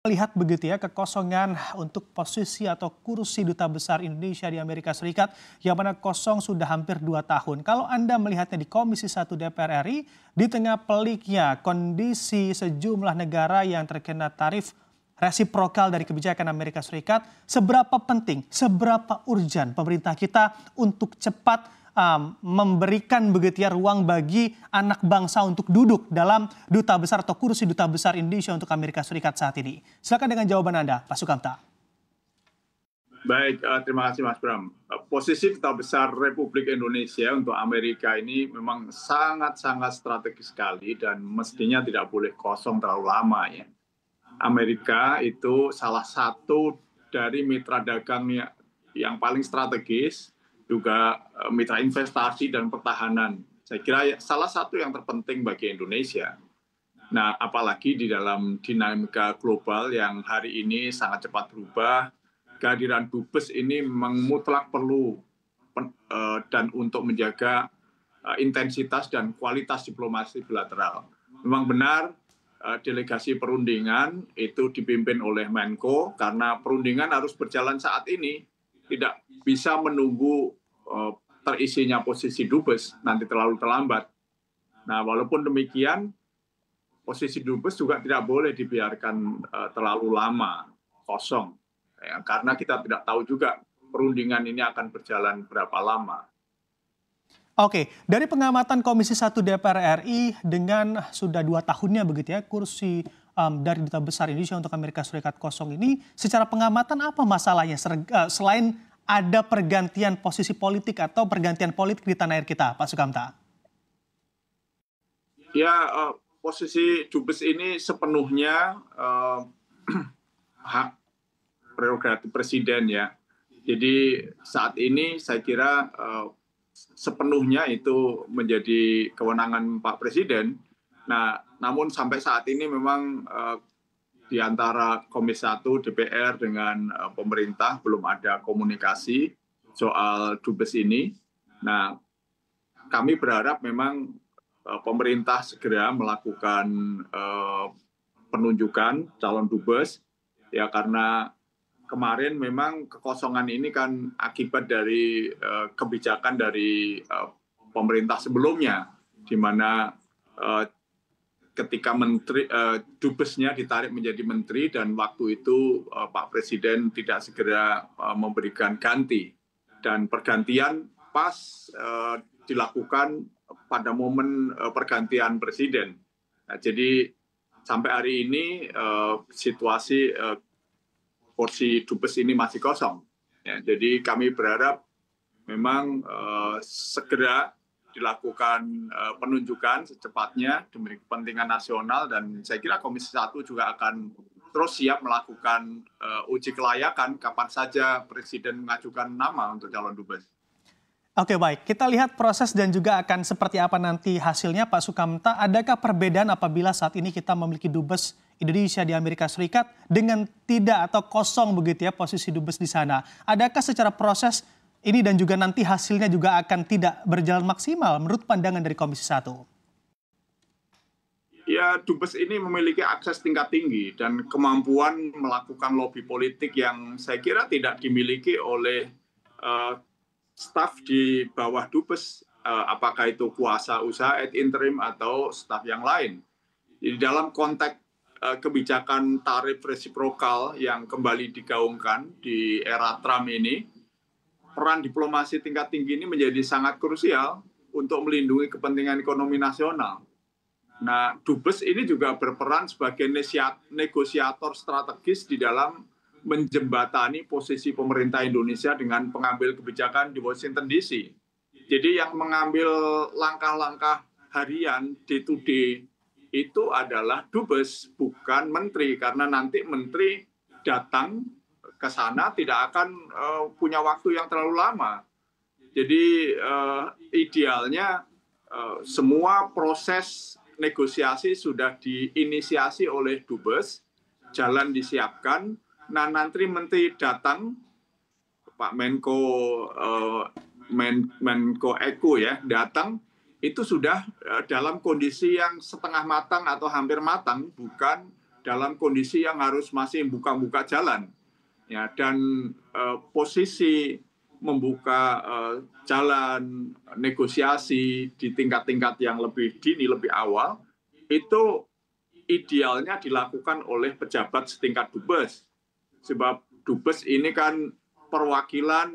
Melihat begitu ya kekosongan untuk posisi atau kursi duta besar Indonesia di Amerika Serikat yang mana kosong sudah hampir 2 tahun. Kalau Anda melihatnya di Komisi 1 DPR RI di tengah peliknya kondisi sejumlah negara yang terkena tarif resiprokal dari kebijakan Amerika Serikat, seberapa penting, seberapa urgen pemerintah kita untuk cepat memberikan begitu ya ruang bagi anak bangsa untuk duduk dalam duta besar atau kursi duta besar Indonesia untuk Amerika Serikat saat ini. Silakan dengan jawaban Anda, Pak Sukamta. Baik, terima kasih Mas Bram. Posisi duta besar Republik Indonesia untuk Amerika ini memang sangat-sangat strategis sekali dan mestinya tidak boleh kosong terlalu lama ya. Amerika itu salah satu dari mitra dagang yang paling strategis, juga mitra investasi dan pertahanan. Saya kira salah satu yang terpenting bagi Indonesia. Nah, apalagi di dalam dinamika global yang hari ini sangat cepat berubah, kehadiran Dubes ini memang mutlak perlu dan untuk menjaga intensitas dan kualitas diplomasi bilateral. Memang benar delegasi perundingan itu dipimpin oleh Menko karena perundingan harus berjalan saat ini, tidak bisa menunggu terisinya posisi Dubes nanti terlalu terlambat. Nah, walaupun demikian, posisi Dubes juga tidak boleh dibiarkan terlalu lama kosong, ya, karena kita tidak tahu juga perundingan ini akan berjalan berapa lama. Oke, dari pengamatan Komisi 1 DPR RI dengan sudah 2 tahunnya begitu ya kursi dari Duta Besar Indonesia untuk Amerika Serikat kosong ini, secara pengamatan apa masalahnya selain ada pergantian posisi politik atau pergantian politik di tanah air kita, Pak Sukamta? Ya, posisi Dubes ini sepenuhnya hak prerogatif Presiden ya. Jadi saat ini saya kira sepenuhnya itu menjadi kewenangan Pak Presiden. Nah, namun sampai saat ini memang di antara Komisi 1 DPR dengan pemerintah belum ada komunikasi soal Dubes ini. Nah, kami berharap memang pemerintah segera melakukan penunjukan calon Dubes, ya karena kemarin memang kekosongan ini kan akibat dari kebijakan dari pemerintah sebelumnya, di mana ketika Dubesnya ditarik menjadi menteri dan waktu itu Pak Presiden tidak segera memberikan ganti. Dan pergantian pas dilakukan pada momen pergantian Presiden. Nah, jadi sampai hari ini situasi kursi Dubes ini masih kosong. Ya, jadi kami berharap memang segera dilakukan penunjukan secepatnya demi kepentingan nasional, dan saya kira Komisi 1 juga akan terus siap melakukan uji kelayakan kapan saja Presiden mengajukan nama untuk calon Dubes. Oke, baik, kita lihat proses dan juga akan seperti apa nanti hasilnya, Pak Sukamta. Adakah perbedaan apabila saat ini kita memiliki Dubes Indonesia di Amerika Serikat dengan tidak atau kosong begitu ya posisi Dubes di sana? Adakah secara proses ini dan juga nanti hasilnya juga akan tidak berjalan maksimal menurut pandangan dari Komisi 1? Ya, Dubes ini memiliki akses tingkat tinggi dan kemampuan melakukan lobby politik yang saya kira tidak dimiliki oleh staf di bawah Dubes, apakah itu kuasa usaha ad interim atau staf yang lain. Di dalam konteks kebijakan tarif resiprokal yang kembali digaungkan di era Trump ini, peran diplomasi tingkat tinggi ini menjadi sangat krusial untuk melindungi kepentingan ekonomi nasional. Nah, Dubes ini juga berperan sebagai negosiator strategis di dalam menjembatani posisi pemerintah Indonesia dengan pengambil kebijakan di Washington DC. Jadi yang mengambil langkah-langkah harian day-to-day itu adalah Dubes, bukan menteri, karena nanti menteri datang ke sana tidak akan punya waktu yang terlalu lama. Jadi idealnya semua proses negosiasi sudah diinisiasi oleh Dubes, jalan disiapkan. Nah, nanti menteri datang, Pak Menko Eko ya datang, itu sudah dalam kondisi yang setengah matang atau hampir matang, bukan dalam kondisi yang harus masih buka-buka jalan, ya, dan posisi membuka jalan negosiasi di tingkat-tingkat yang lebih dini, lebih awal, itu idealnya dilakukan oleh pejabat setingkat dubes. Sebab dubes ini kan perwakilan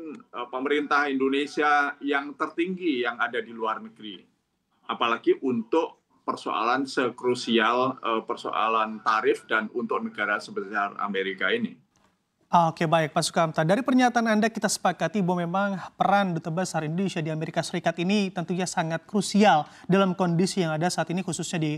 pemerintah Indonesia yang tertinggi yang ada di luar negeri. Apalagi untuk persoalan sekrusial persoalan tarif dan untuk negara sebesar Amerika ini. Oke, baik Pak Sukamta. Dari pernyataan Anda kita sepakati bahwa memang peran Duta Besar Indonesia di Amerika Serikat ini tentunya sangat krusial dalam kondisi yang ada saat ini, khususnya di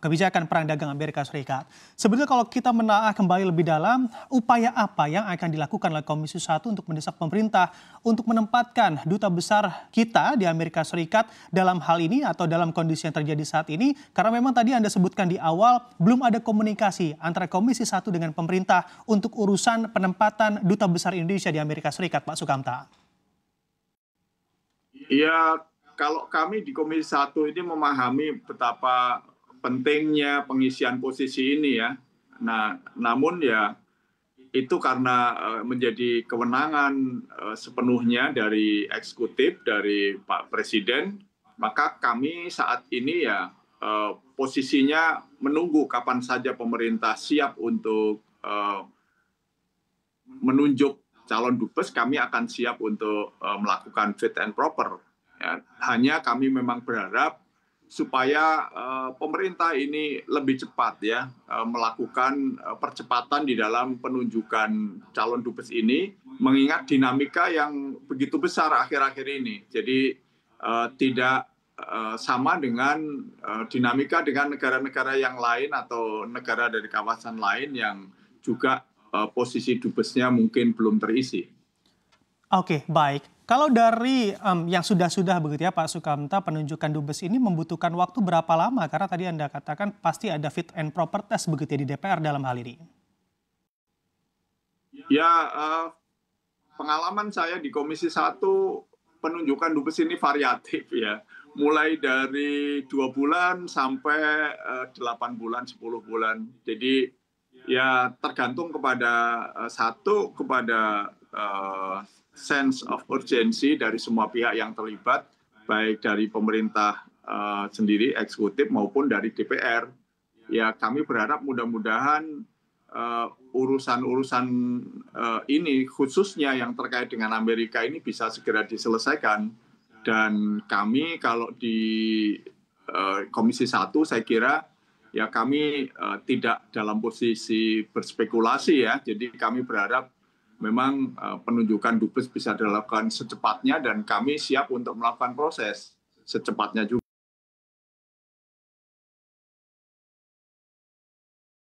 kebijakan perang dagang Amerika Serikat. Sebenarnya kalau kita menelaah kembali lebih dalam, upaya apa yang akan dilakukan oleh Komisi 1 untuk mendesak pemerintah untuk menempatkan Duta Besar kita di Amerika Serikat dalam hal ini atau dalam kondisi yang terjadi saat ini? Karena memang tadi Anda sebutkan di awal, belum ada komunikasi antara Komisi 1 dengan pemerintah untuk urusan penempatan Duta Besar Indonesia di Amerika Serikat, Pak Sukamta. Ya, kalau kami di Komisi 1 ini memahami betapa pentingnya pengisian posisi ini ya. Nah, namun ya itu karena menjadi kewenangan sepenuhnya dari eksekutif, dari Pak Presiden, maka kami saat ini ya posisinya menunggu kapan saja pemerintah siap untuk menunjuk calon dubes, kami akan siap untuk melakukan fit and proper. Ya, hanya kami memang berharap supaya pemerintah ini lebih cepat ya melakukan percepatan di dalam penunjukan calon dubes ini, mengingat dinamika yang begitu besar akhir-akhir ini. Jadi tidak sama dengan dinamika dengan negara-negara yang lain atau negara dari kawasan lain yang juga posisi dubesnya mungkin belum terisi. Oke, baik. Kalau dari yang sudah-sudah begitu ya Pak Sukamta, penunjukan dubes ini membutuhkan waktu berapa lama? Karena tadi Anda katakan pasti ada fit and proper test begitu ya di DPR dalam hal ini. Ya, pengalaman saya di Komisi 1 penunjukan dubes ini variatif ya. Mulai dari 2 bulan sampai 8 bulan, 10 bulan. Jadi ya tergantung kepada kepada sense of urgency dari semua pihak yang terlibat, baik dari pemerintah sendiri, eksekutif maupun dari DPR. Ya kami berharap mudah-mudahan urusan-urusan ini khususnya yang terkait dengan Amerika ini bisa segera diselesaikan. Dan kami kalau di Komisi 1 saya kira ya kami tidak dalam posisi berspekulasi ya, jadi kami berharap memang penunjukan dubes bisa dilakukan secepatnya dan kami siap untuk melakukan proses secepatnya juga.